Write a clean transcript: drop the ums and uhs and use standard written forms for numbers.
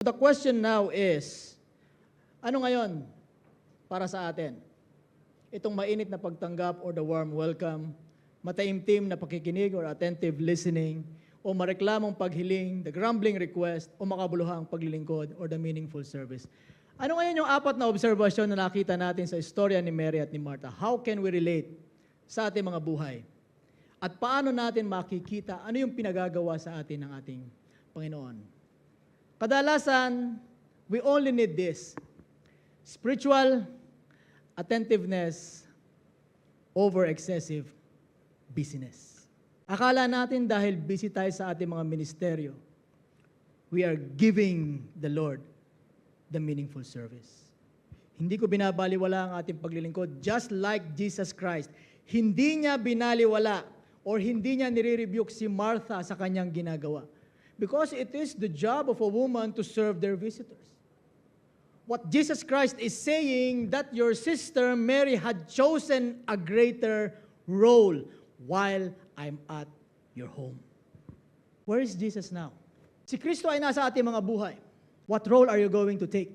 The question now is, ano ngayon para sa atin? Itong mainit na pagtanggap or the warm welcome, mataimtim na pakikinig or attentive listening, o mareklamong paghiling, the grumbling request, o makabuluhang paglilingkod or the meaningful service. Ano ngayon yung apat na obserbasyon na nakita natin sa istorya ni Mary at ni Martha? How can we relate sa ating mga buhay? At paano natin makikita ano yung pinagagawa sa atin ng ating Panginoon? Kadalasan, we only need this. Spiritual attentiveness over excessive busyness. Akala natin dahil busy tayo sa ating mga ministeryo, we are giving the Lord the meaningful service. Hindi ko binabaliwala ang ating paglilingkod. Just like Jesus Christ, hindi niya binaliwala or hindi niya nire-rebuke si Martha sa kanyang ginagawa. Because it is the job of a woman to serve their visitors. What Jesus Christ is saying, that your sister Mary had chosen a greater role while I'm at your home. Where is Jesus now? Si Kristo ay nasa ating mga buhay. What role are you going to take?